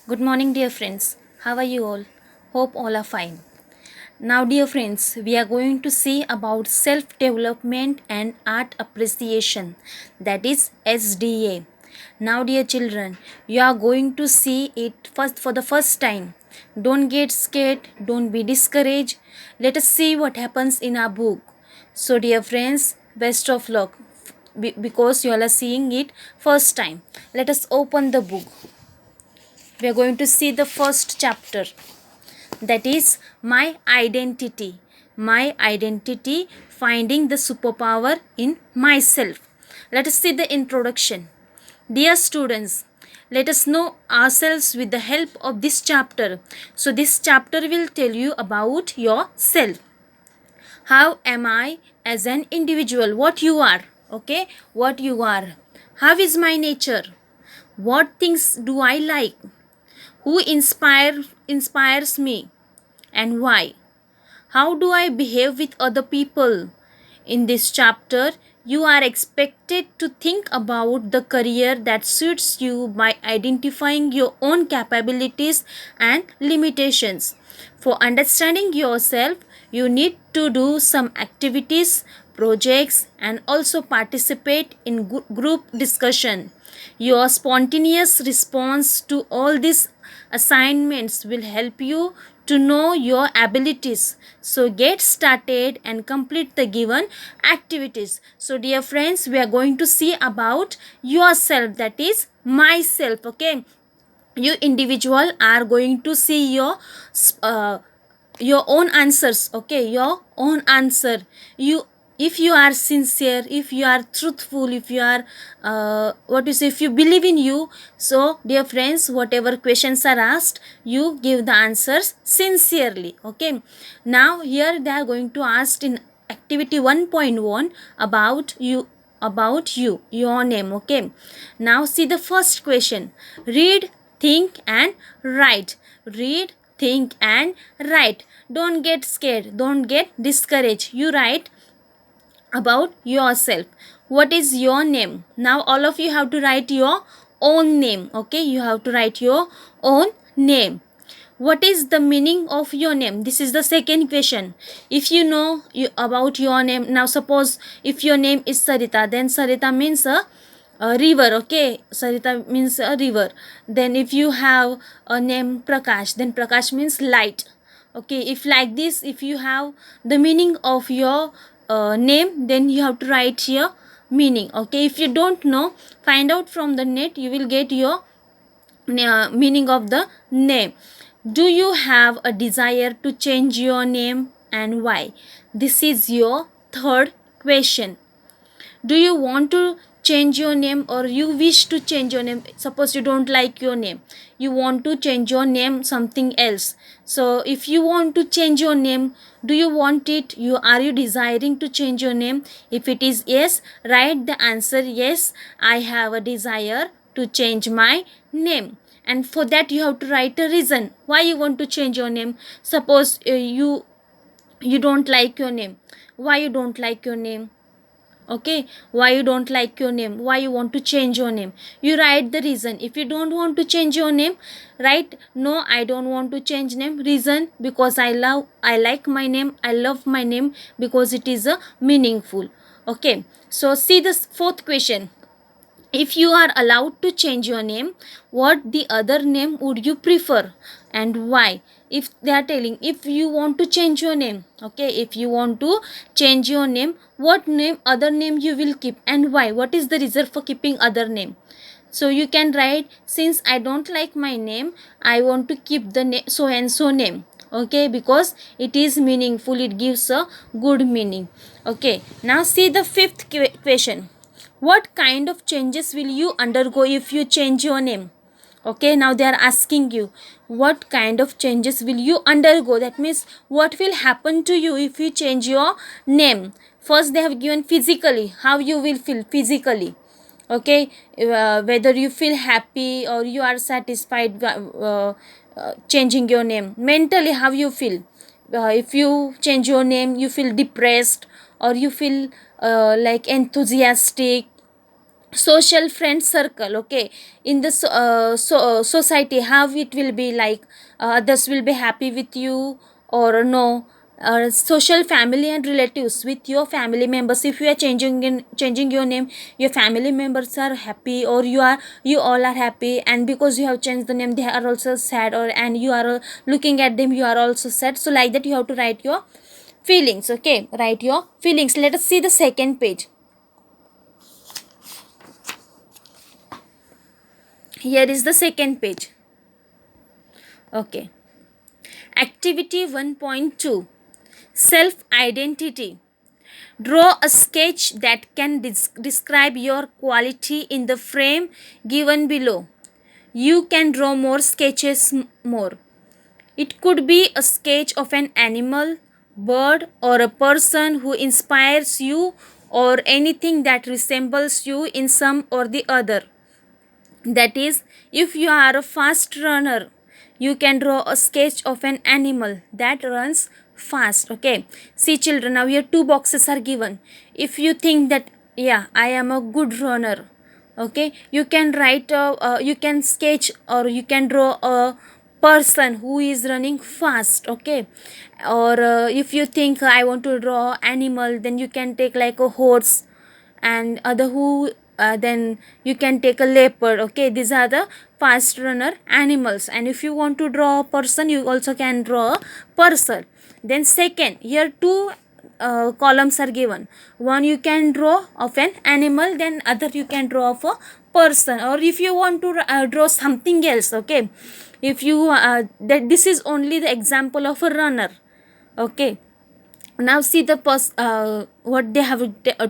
Good morning, dear friends. How are you all? Hope all are fine. Now, dear friends, we are going to see about self development and art appreciation, that is SDA. Now, dear children, you are going to see it first for the first time. Don't get scared, don't be discouraged. Let us see what happens in our book. So, dear friends, best of luck because you all are seeing it first time. Let us open the book. We are going to see the first chapter, that is my identity. My identity, finding the superpower in myself. Let us see the introduction. Dear students, let us know ourselves with the help of this chapter. So this chapter will tell you about yourself. How am I as an individual? What you are. Okay, what you are. How is my nature? What things do I like? Who inspires me and why? How do I behave with other people? In this chapter, you are expected to think about the career that suits you by identifying your own capabilities and limitations. For understanding yourself, you need to do some activities, projects, and also participate in group discussion. Your spontaneous response to all these assignments will help you to know your abilities. So get started and complete the given activities. So dear friends, we are going to see about yourself, that is myself. Okay, you individual are going to see uh, your own answers. Okay, your own answer. You, if you are sincere, if you are truthful, if you are what you say, if you believe in you, so dear friends, whatever questions are asked, you give the answers sincerely. Okay, now here they are going to ask in activity 1.1 about you, your name. Okay, now see the first question. Read, think and write. Read, think and write. Don't get scared, don't get discouraged. You write about yourself. What is your name? Now all of you have to write your own name. Okay, you have to write your own name. What is the meaning of your name? This is the second question. If you know about your name, now suppose if your name is Sarita, then Sarita means a river. Okay, Sarita means a river. Then if you have a name Prakash, then Prakash means light. Okay, if like this, if you have the meaning of your name, then you have to write your meaning. Okay, if you don't know, find out from the net, you will get your meaning of the name. Do you have a desire to change your name and why? This is your third question. Do you want to change your name or you wish to change your name? Suppose you don't like your name, you want to change your name something else. So if you want to change your name, do you want it? Are you desiring to change your name? If it is yes, write the answer yes, I have a desire to change my name. And for that you have to write a reason why you want to change your name. Suppose you don't like your name. Why you don't like your name? Okay, why you don't like your name, why you want to change your name, you write the reason. If you don't want to change your name, write no, I don't want to change name. Reason, because I like my name, I love my name, because it is a meaningful. Okay, so see this fourth question. If you are allowed to change your name, what the other name would you prefer and why? If they are telling, if you want to change your name, okay, if you want to change your name, what name, other name you will keep and why? What is the reason for keeping other name? So you can write, since I don't like my name, I want to keep the name so and so name. Okay, because it is meaningful, it gives a good meaning. Okay, now see the fifth question. What kind of changes will you undergo if you change your name? Okay, now they are asking you, what kind of changes will you undergo? That means what will happen to you if you change your name? First they have given physically, how you will feel physically. Okay, whether you feel happy or you are satisfied changing your name. Mentally, how you feel? If you change your name, you feel depressed or you feel like enthusiastic, social friend circle. Okay, in the society, how it will be like, others will be happy with you or no. Social family and relatives, with your family members, if you are changing your name, your family members are happy, or you all are happy, and because you have changed the name they are also sad, or and you are looking at them, you are also sad. So like that you have to write your feelings. Okay, write your feelings. Let us see the second page. Here is the second page. Okay. Activity 1.2, self identity. Draw a sketch that can describe your quality in the frame given below. You can draw more sketches more. It could be a sketch of an animal, bird, or a person who inspires you, or anything that resembles you in some or the other. That is, if you are a fast runner, you can draw a sketch of an animal that runs fast. Okay, see children, now here two boxes are given. If you think that, yeah, I am a good runner, okay, you can write you can sketch, or you can draw a person who is running fast. Okay, or if you think I want to draw animal, then you can take like a horse, and other who then you can take a leopard. Okay, these are the fast runner animals. And if you want to draw a person, you also can draw a person. Then second, here two columns are given. One you can draw of an animal, then other you can draw of a person. Or if you want to draw something else, okay, if you that this is only the example of a runner. Okay, now see the what they have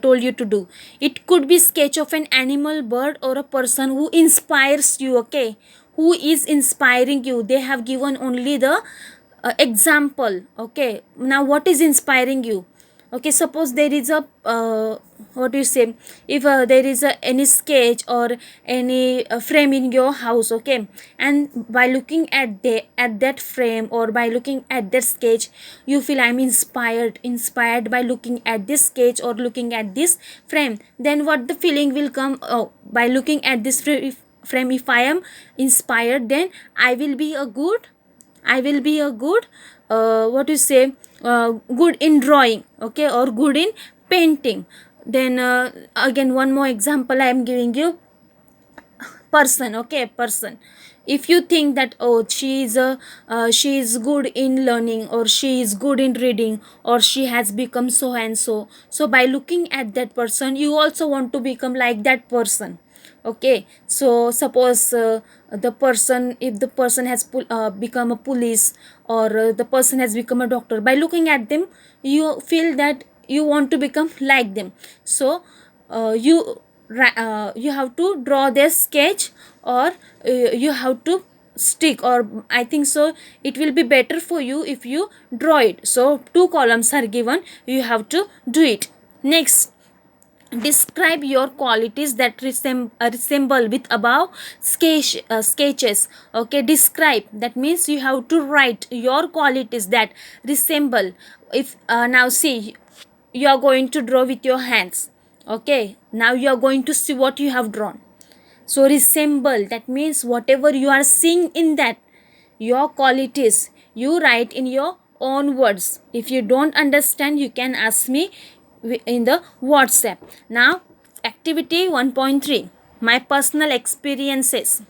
told you to do. It could be sketch of an animal, bird, or a person who inspires you. Okay, who is inspiring you, they have given only the example. Okay, now what is inspiring you? Okay, suppose there is a what do you say, if there is a any sketch or any frame in your house. Okay, and by looking at that frame, or by looking at that sketch, you feel I'm inspired by looking at this sketch or looking at this frame. Then what the feeling will come? Oh, by looking at this frame, if I am inspired, then I will be a good, I will be a good what you say, good in drawing. Okay, or good in painting. Then again one more example I am giving you. Person. Okay, person. If you think that, oh, she is good in learning, or she is good in reading, or she has become so and so, so by looking at that person, you also want to become like that person. Okay, so suppose the person, if the person has become a police, or the person has become a doctor, by looking at them, you feel that you want to become like them. So you have to draw their sketch, or you have to stick, or I think so it will be better for you if you draw it. So two columns are given, you have to do it. Next, describe your qualities that resemble with above sketches. Okay, describe, that means you have to write your qualities that resemble. If now see, you are going to draw with your hands. Okay, now you are going to see what you have drawn. So resemble, that means whatever you are seeing in that, your qualities, you write in your own words. If you don't understand, you can ask me in the WhatsApp. Now activity 1.3, my personal experiences.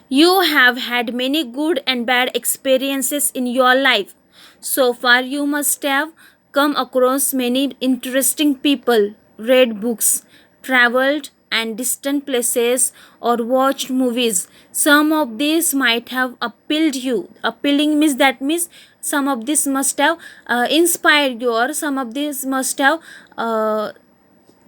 You have had many good and bad experiences in your life. So far, you must have come across many interesting people, read books, traveled and distant places, or watched movies. Some of these might have appealed you. Appealing means, that means some of this must have inspired you, or some of these must have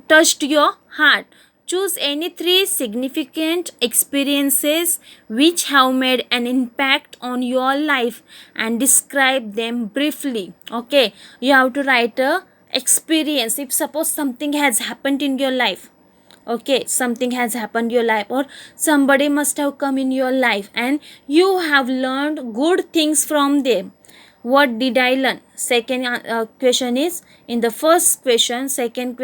touched your heart. Choose any three significant experiences which have made an impact on your life and describe them briefly. Okay, you have to write a experience. If suppose something has happened in your life, okay, something has happened in your life, or somebody must have come in your life and you have learned good things from them. what did I learn? Second question is, in the first question, second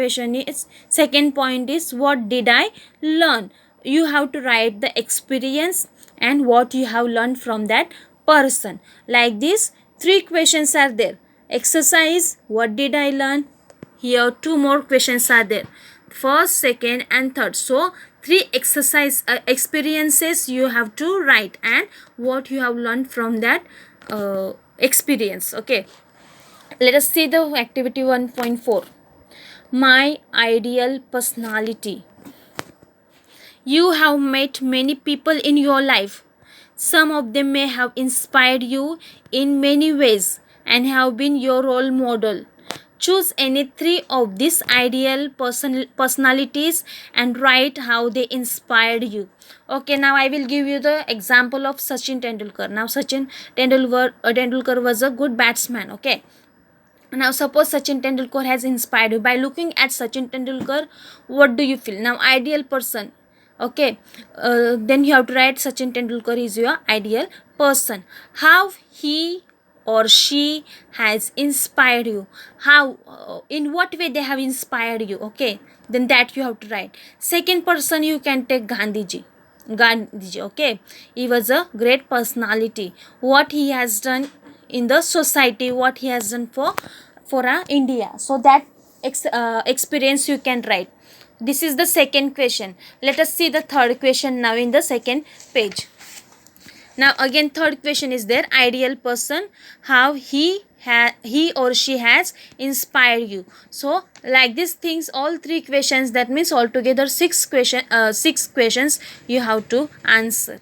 point is what did I learn? You have to write the experience and what you have learned from that person. Like this, 3 questions are there. Exercise, what did I learn? Here 2 more questions are there, first, second and third. So 3 exercise experiences you have to write and what you have learned from that experience. Okay, let us see the activity 1.4. My ideal personality. You have met many people in your life. Some of them may have inspired you in many ways and have been your role model. Choose any 3 of these ideal personalities and write how they inspired you. Okay, now I will give you the example of Sachin Tendulkar. Now Sachin Tendulkar was a good batsman. Okay, now suppose Sachin Tendulkar has inspired you. By looking at Sachin Tendulkar, what do you feel? Now ideal person. Okay, then you have to write Sachin Tendulkar is your ideal person. How he or she has inspired you. How, in what way they have inspired you. Okay, then that you have to write. Second person, you can take Gandhiji. Okay, he was a great personality. What he has done in the society, what he has done for India. So that experience you can write. This is the second question. Let us see the third question now in the second page. Now again third question is there, ideal person, how he or she has inspired you. So like these things, all 3 questions, that means altogether 6 questions you have to answer.